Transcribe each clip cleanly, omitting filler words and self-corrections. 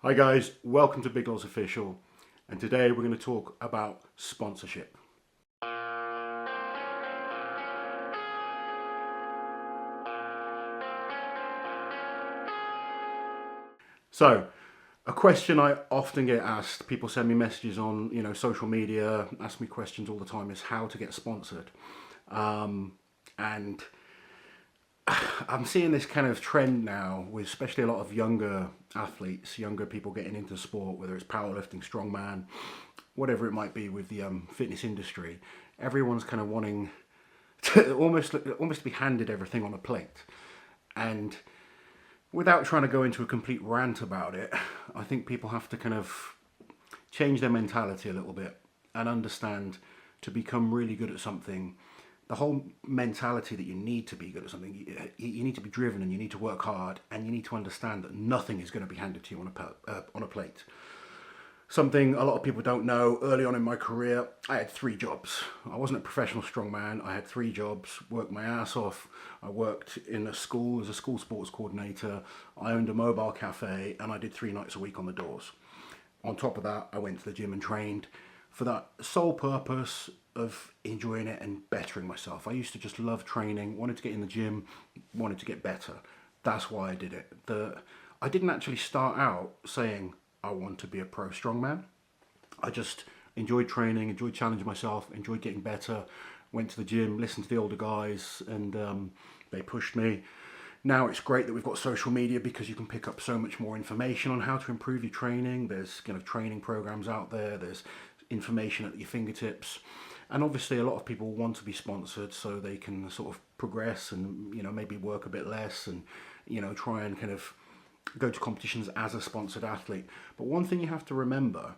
Hi guys, welcome to Big Loz Official, and today we're going to talk about sponsorship. So, a question I often get asked, people send me messages on, social media, ask me questions all the time, is how to get sponsored. And I'm seeing this kind of trend now with especially a lot of younger athletes, younger people getting into sport, whether it's powerlifting, strongman, whatever it might be with the fitness industry. Everyone's kind of wanting to almost be handed everything on a plate. And without trying to go into a complete rant about it, I think people have to kind of change their mentality a little bit and understand to become really good at something. The whole mentality that you need to be good at something, you need to be driven and you need to work hard and you need to understand that nothing is going to be handed to you on a plate. Something a lot of people don't know, early on in my career, I had 3 jobs. I wasn't a professional strongman. I had 3 jobs, worked my ass off. I worked in a school as a school sports coordinator. I owned a mobile cafe and I did 3 nights a week on the doors. On top of that, I went to the gym and trained for that sole purpose of enjoying it and bettering myself. I used to just love training, wanted to get in the gym, wanted to get better. That's why I did it. I didn't actually start out saying I want to be a pro strongman. I just enjoyed training, enjoyed challenging myself, enjoyed getting better, went to the gym, listened to the older guys, and they pushed me. Now it's great that we've got social media because you can pick up so much more information on how to improve your training. There's kind of training programs out there. There's information at your fingertips. And obviously a lot of people want to be sponsored so they can sort of progress and, maybe work a bit less and, try and kind of go to competitions as a sponsored athlete. But one thing you have to remember,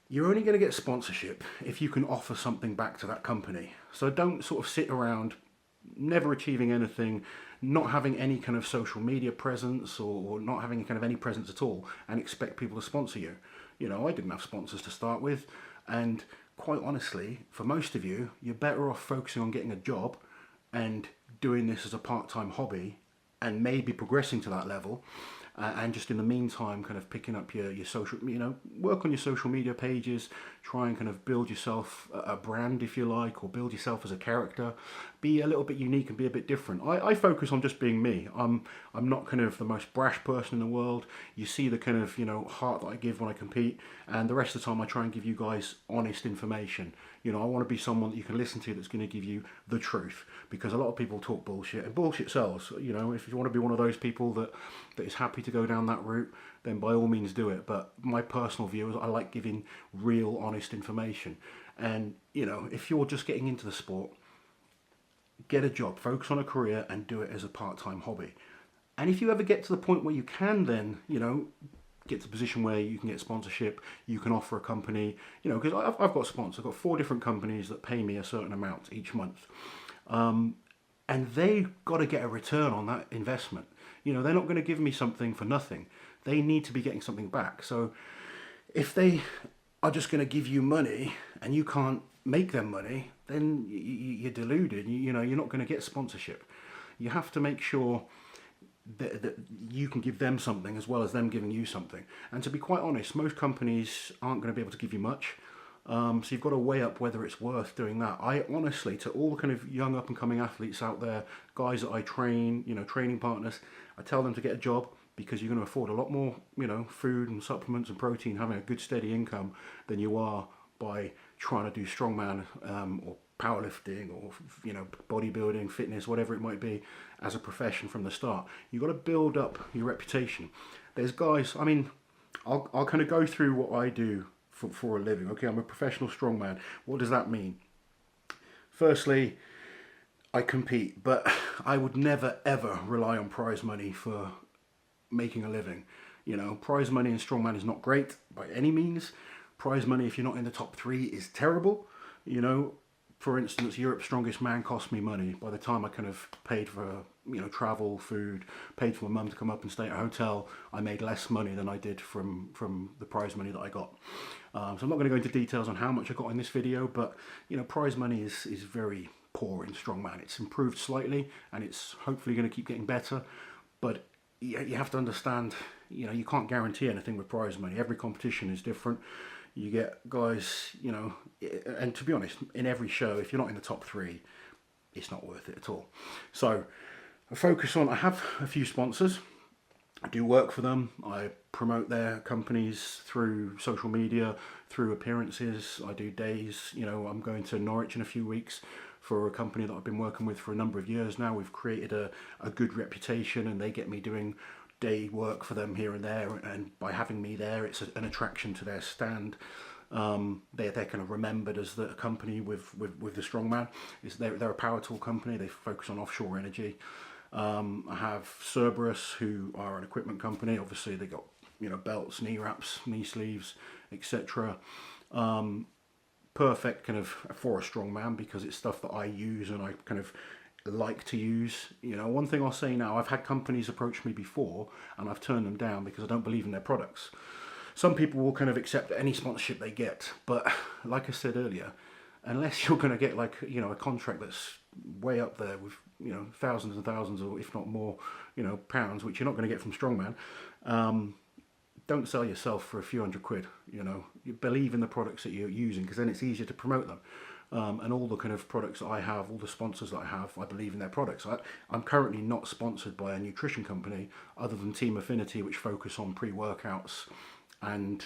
you're only going to get sponsorship if you can offer something back to that company. So don't sort of sit around never achieving anything, not having any kind of social media presence or not having kind of any presence at all and expect people to sponsor you. I didn't have sponsors to start with, and quite honestly, for most of you, you're better off focusing on getting a job and doing this as a part-time hobby and maybe progressing to that level, and just in the meantime kind of picking up your social, work on your social media pages, try and kind of build yourself a brand if you like, or build yourself as a character, be a little bit unique and be a bit different. I focus on just being me. I'm not kind of the most brash person in the world. You see the kind of heart that I give when I compete, and the rest of the time I try and give you guys honest information. I want to be someone that you can listen to that's going to give you the truth, because a lot of people talk bullshit and bullshit sells. If you want to be one of those people that is happy to go down that route, then by all means do it. But my personal view is I like giving real honest information. And if you're just getting into the sport, get a job, focus on a career and do it as a part-time hobby. And if you ever get to the point where you can then get to a position where you can get sponsorship, you can offer a company, because I've got sponsors. I've got 4 different companies that pay me a certain amount each month. And they've got to get a return on that investment. They're not going to give me something for nothing. They need to be getting something back. So if they are just going to give you money and you can't make them money, then you're deluded. You're not going to get sponsorship. You have to make sure that you can give them something as well as them giving you something. And to be quite honest, most companies aren't going to be able to give you much. So you've got to weigh up whether it's worth doing that. I honestly, to all the kind of young up and coming athletes out there, guys that I train, training partners, I tell them to get a job, because you're going to afford a lot more, food and supplements and protein, having a good steady income, than you are by trying to do strongman or powerlifting or bodybuilding, fitness, whatever it might be, as a profession from the start. You've got to build up your reputation. There's guys, I'll kind of go through what I do for a living. Okay, I'm a professional strongman. What does that mean? Firstly, I compete, but I would never ever rely on prize money for making a living. Prize money in strongman is not great by any means. Prize money, if you're not in the top 3, is terrible. For instance, Europe's Strongest Man cost me money. By the time I kind of paid for travel, food, paid for my mum to come up and stay at a hotel, I made less money than I did from the prize money that I got. So I'm not going to go into details on how much I got in this video, but prize money is very poor in strongman. It's improved slightly and it's hopefully going to keep getting better, but you have to understand you know, you can't guarantee anything with prize money. Every competition is different. You get guys, you know, and to be honest, in every show, if you're not in the top three, it's not worth it at all. So I have a few sponsors. I do work for them. I promote their companies through social media, through appearances. I do days. You know, I'm going to Norwich in a few weeks for a company that I've been working with for a number of years now. We've created a good reputation, and they get me doing day work for them here and there. And by having me there, it's an attraction to their stand. They're kind of remembered as the company with the Strongman. They're a power tool company. They focus on offshore energy. I have Cerberus, who are an equipment company. Obviously, they got, you know, belts, knee wraps, knee sleeves, etc. Perfect kind of for a strongman because it's stuff that I use and I kind of like to use. You know, one thing I'll say now, I've had companies approach me before and I've turned them down because I don't believe in their products. Some people will kind of accept any sponsorship they get, but like I said earlier, unless you're going to get, like, you know, a contract that's way up there with, you know, thousands and thousands, or if not more, you know, pounds, which you're not going to get from Strongman, don't sell yourself for a few £100. You know, you believe in the products that you're using, because then it's easier to promote them. And all the kind of products that I have, all the sponsors that I have, I believe in their products. I'm currently not sponsored by a nutrition company other than Team Affinity, which focus on pre-workouts and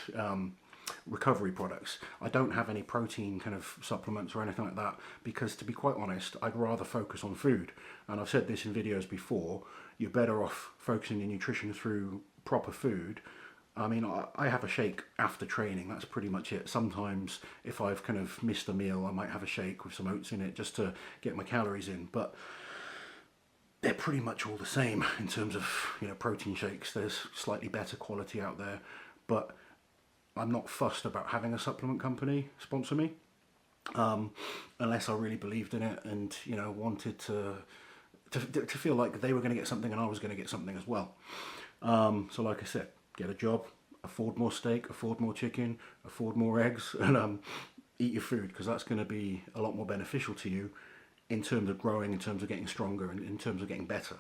recovery products. I don't have any protein kind of supplements or anything like that, because to be quite honest, I'd rather focus on food. And I've said this in videos before, you're better off focusing your nutrition through proper food. I mean, I have a shake after training, that's pretty much it. Sometimes if I've kind of missed a meal, I might have a shake with some oats in it just to get my calories in, but they're pretty much all the same in terms of, you know, protein shakes. There's slightly better quality out there, but I'm not fussed about having a supplement company sponsor me, unless I really believed in it and, you know, wanted to feel like they were going to get something and I was going to get something as well. So like I said, get a job, afford more steak, afford more chicken, afford more eggs, and eat your food, because that's going to be a lot more beneficial to you in terms of growing, in terms of getting stronger, and in terms of getting better.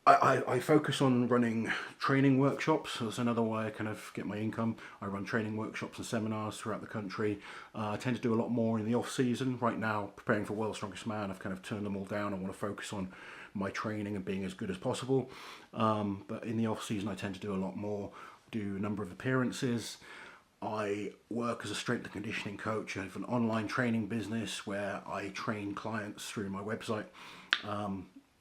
I focus on running training workshops. So that's another way I kind of get my income. I run training workshops and seminars throughout the country. I tend to do a lot more in the off season. Right now, preparing for World's Strongest Man, I've kind of turned them all down. I want to focus on my training and being as good as possible. But in the off season, I tend to do a lot more, do a number of appearances. I work as a strength and conditioning coach. I have an online training business where I train clients through my website.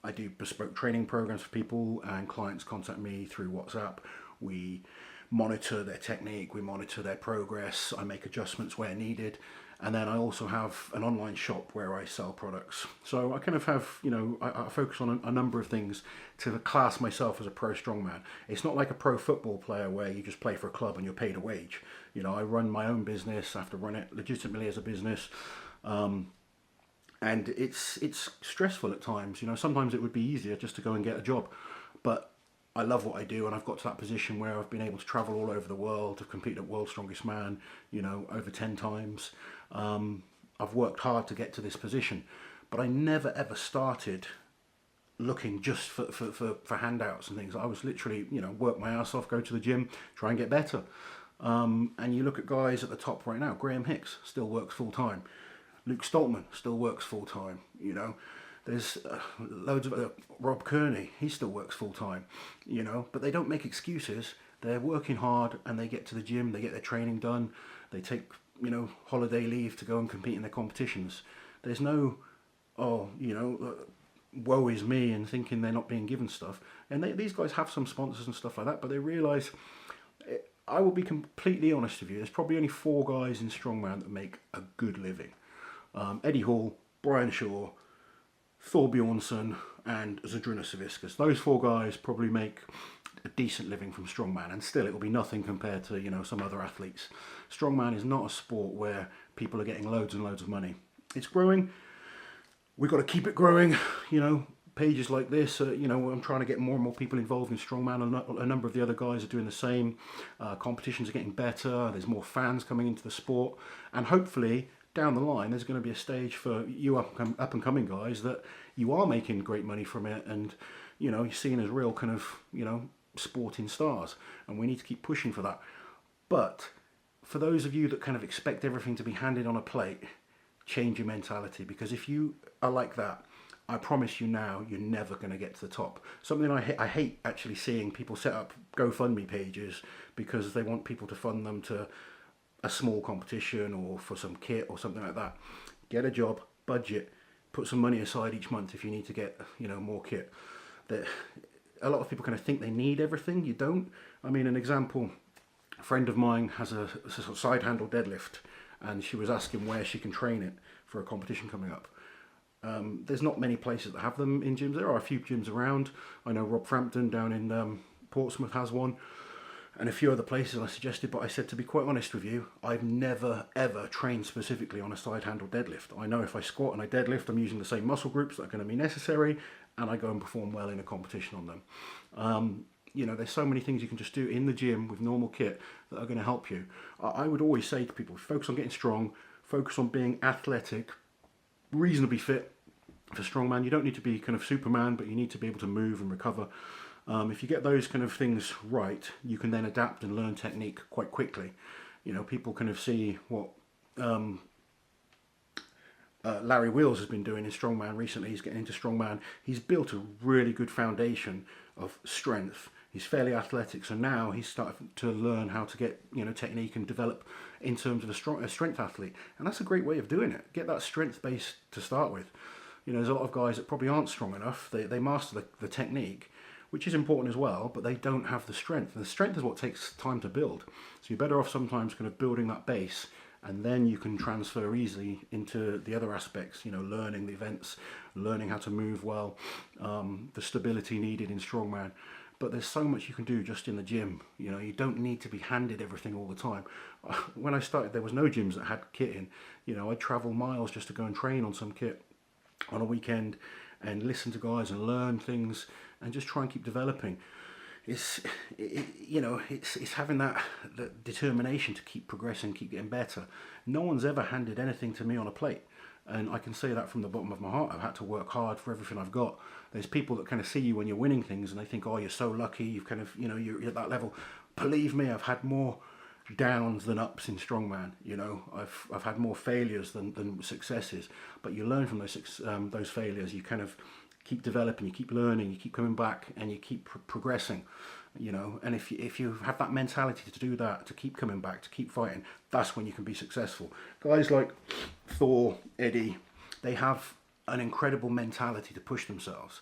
I do bespoke training programs for people, and clients contact me through WhatsApp. We monitor their technique, we monitor their progress, I make adjustments where needed, and then I also have an online shop where I sell products. So I kind of have, you know, I focus on a number of things to class myself as a pro strongman. It's not like a pro football player where you just play for a club and you're paid a wage. You know, I run my own business, I have to run it legitimately as a business. And it's stressful at times. You know, sometimes it would be easier just to go and get a job, but I love what I do, and I've got to that position where I've been able to travel all over the world. I've competed at World's Strongest Man, you know, over 10 times. I've worked hard to get to this position, but I never ever started looking just for handouts and things. I was literally, you know, work my ass off, go to the gym, try and get better. And you look at guys at the top right now. Graham Hicks still works full time. Luke Stoltman still works full time. You know, there's loads of Rob Kearney. He still works full time. You know, but they don't make excuses. They're working hard and they get to the gym. They get their training done. They take, you know, holiday leave to go and compete in their competitions. There's no, oh, you know, woe is me and thinking they're not being given stuff. And these guys have some sponsors and stuff like that, but they realise. I will be completely honest with you. There's probably only 4 guys in Strongman that make a good living. Eddie Hall, Brian Shaw, Thor Bjornsson, and Zadruna Savickas. Those 4 guys probably make a decent living from Strongman, and still it will be nothing compared to, you know, some other athletes. Strongman is not a sport where people are getting loads and loads of money. It's growing. We've got to keep it growing. You know, pages like this, you know, I'm trying to get more and more people involved in Strongman. A number of the other guys are doing the same. Competitions are getting better. There's more fans coming into the sport, and hopefully down the line there's going to be a stage for you up and coming guys that you are making great money from it, and you're seen as real kind of, sporting stars, and we need to keep pushing for that. But for those of you that kind of expect everything to be handed on a plate, change your mentality, because if you are like that, I promise you now, you're never going to get to the top. Something I hate actually seeing people set up Gofundme pages because they want people to fund them to a small competition or for some kit or something like that. Get a job, budget, put some money aside each month if you need to get, more kit. That a lot of people kind of think they need everything. You don't. I mean, an example, a friend of mine has a sort of side handle deadlift, and she was asking where she can train it for a competition coming up. There's not many places that have them in gyms. There are a few gyms around. I know Rob Frampton down in Portsmouth has one, and a few other places I suggested, but I said, to be quite honest with you, I've never ever trained specifically on a side handle deadlift. I know if I squat and I deadlift, I'm using the same muscle groups that are going to be necessary, and I go and perform well in a competition on them. There's so many things you can just do in the gym with normal kit that are going to help you. I would always say to people, focus on getting strong, focus on being athletic, reasonably fit. For strongman, you don't need to be kind of Superman, but you need to be able to move and recover. If you get those kind of things right, you can then adapt and learn technique quite quickly. People kind of see what Larry Wheels has been doing in strongman recently. He's getting into strongman. He's built a really good foundation of strength. He's fairly athletic, so now he's starting to learn how to get technique and develop in terms of a strength athlete, and that's a great way of doing it. Get that strength base to start with. There's a lot of guys that probably aren't strong enough. They master the technique, which is important as well, but they don't have the strength. And the strength is what takes time to build. So you're better off sometimes kind of building that base, and then you can transfer easily into the other aspects, learning the events, learning how to move well, the stability needed in strongman. But there's so much you can do just in the gym. You don't need to be handed everything all the time. When I started, there was no gyms that had kit in. I'd travel miles just to go and train on some kit on a weekend and listen to guys and learn things and just try and keep developing. It's having that determination to keep progressing, keep getting better. No one's ever handed anything to me on a plate, and I can say that from the bottom of my heart. I've had to work hard for everything I've got. There's people that kind of see you when you're winning things and they think, oh, you're so lucky, you've kind of, you're at that level. Believe me, I've had more downs than ups in strongman. I've had more failures than successes, but you learn from those failures. You kind of keep developing, you keep learning, you keep coming back, and you keep progressing. And if you have that mentality to do that, to keep coming back, to keep fighting, that's when you can be successful. Guys like Thor, Eddie, they have an incredible mentality to push themselves.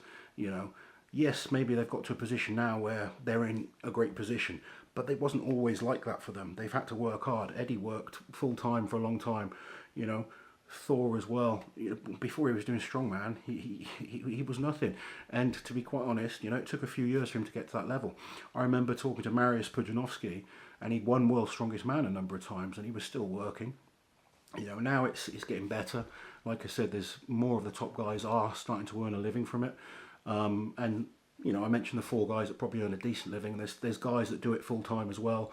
Yes, maybe they've got to a position now where they're in a great position, but it wasn't always like that for them. They've had to work hard. Eddie worked full time for a long time. Thor as well. Before he was doing strongman, he was nothing. And to be quite honest, it took a few years for him to get to that level. I remember talking to Mariusz Pudzianowski, and he'd won World's Strongest Man a number of times, and he was still working. Now it's getting better. Like I said, there's more of the top guys are starting to earn a living from it. And I mentioned the 4 guys that probably earn a decent living. There's guys that do it full time as well.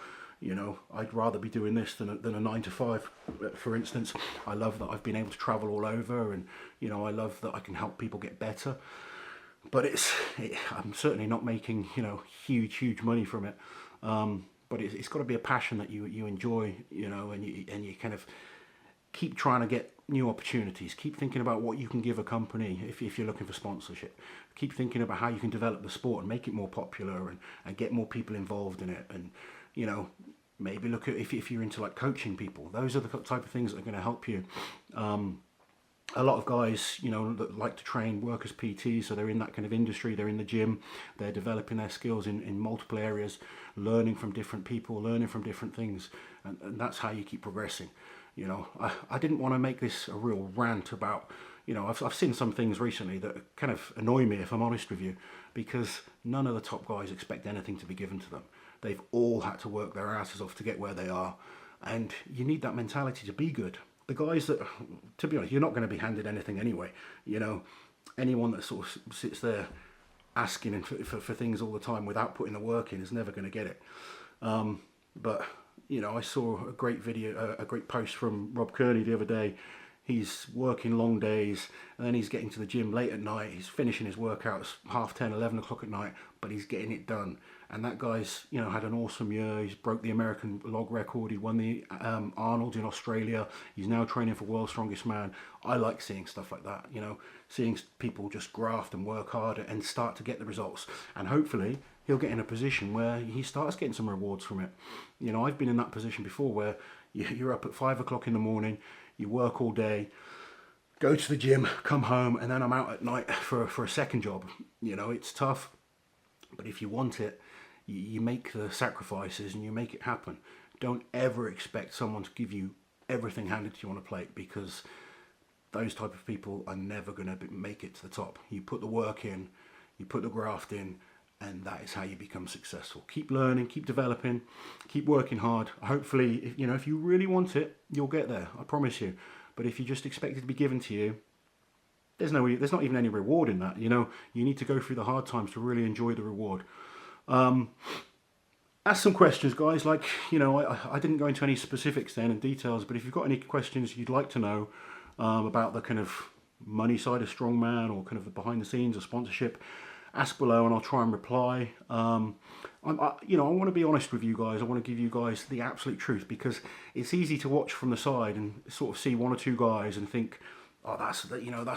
I'd rather be doing this than a 9 to 5, for instance. I love that I've been able to travel all over, and I love that I can help people get better. But I'm certainly not making huge money from it. But it's got to be a passion that you enjoy, and you kind of keep trying to get new opportunities. Keep thinking about what you can give a company if you're looking for sponsorship. Keep thinking about how you can develop the sport and make it more popular and get more people involved in it. And maybe look at if you're into like coaching people. Those are the type of things that are going to help you. A lot of guys, that like to train, work as PTs, so they're in that kind of industry, they're in the gym, they're developing their skills in multiple areas, learning from different people, learning from different things, and that's how you keep progressing. I didn't want to make this a real rant about, I've seen some things recently that kind of annoy me, if I'm honest with you, because none of the top guys expect anything to be given to them. They've all had to work their asses off to get where they are, and you need that mentality to be good. The guys that, to be honest, you're not going to be handed anything anyway. Anyone that sort of sits there asking for things all the time without putting the work in is never going to get it. But I saw a great post from Rob Kearney the other day. he's working long days, and then he's getting to the gym late at night, he's finishing his workouts 10:30, 11 o'clock at night, but he's getting it done. And that guy's, you know, had an awesome year. He's broke the American log record. He won the Arnold in Australia. He's now training for World's Strongest Man. I like seeing stuff like that, you know, seeing people just graft and work hard and start to get the results. And hopefully he'll get in a position where he starts getting some rewards from it. You know, I've been in that position before where you're up at 5 o'clock in the morning, you work all day, go to the gym, come home, and then I'm out at night for a second job. You know, it's tough, but if you want it, you make the sacrifices and you make it happen. Don't ever expect someone to give you everything handed to you on a plate, because those type of people are never going to make it to the top. You put the work in, you put the graft in, and that is how you become successful. Keep learning, keep developing, keep working hard. Hopefully, if you really want it, you'll get there. I promise you. But if you just expect it to be given to you, there's not even any reward in that. You know, you need to go through the hard times to really enjoy the reward. Ask some questions, guys. Like, you know, I didn't go into any specifics then and details, but if you've got any questions you'd like to know about the kind of money side of Strongman, or kind of the behind the scenes or sponsorship, ask below and I'll try and reply. I want to be honest with you guys. I want to give you guys the absolute truth, because it's easy to watch from the side and sort of see one or two guys and think, oh, that's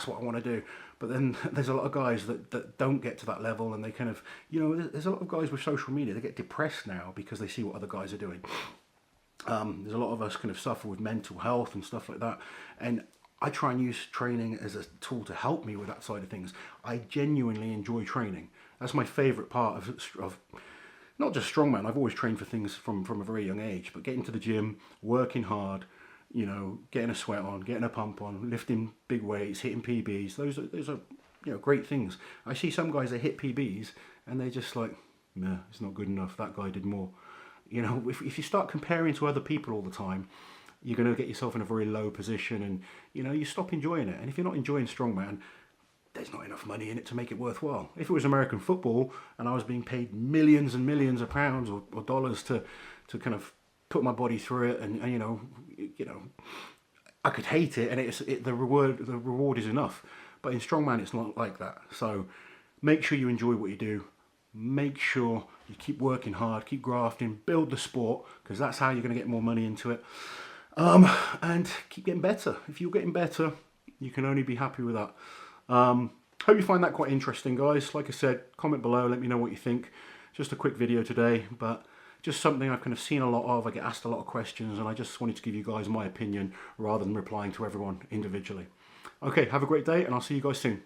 what I want to do. But then there's a lot of guys that don't get to that level, and they kind of, there's a lot of guys with social media, they get depressed now because they see what other guys are doing. There's a lot of us kind of suffer with mental health and stuff like that, and I try and use training as a tool to help me with that side of things. I genuinely enjoy training. That's my favourite part of not just Strongman. I've always trained for things from a very young age, but getting to the gym, working hard, getting a sweat on, getting a pump on, lifting big weights, hitting PBs. Those are great things. I see some guys that hit PBs and they're just like, nah, it's not good enough. That guy did more. If you start comparing to other people all the time, you're going to get yourself in a very low position, and you stop enjoying it. And if you're not enjoying Strongman, there's not enough money in it to make it worthwhile. If it was American football and I was being paid millions and millions of pounds or dollars to kind of put my body through it, and I could hate it, and the reward is enough. But in Strongman, it's not like that. So make sure you enjoy what you do. Make sure you keep working hard, keep grafting, build the sport, because that's how you're going to get more money into it. And keep getting better. If you're getting better, you can only be happy with that. Hope you find that quite interesting, guys. Like I said, comment below, let me know what you think. Just a quick video today, but just something I've kind of seen a lot of. I get asked a lot of questions, and I just wanted to give you guys my opinion rather than replying to everyone individually. Okay, have a great day, and I'll see you guys soon.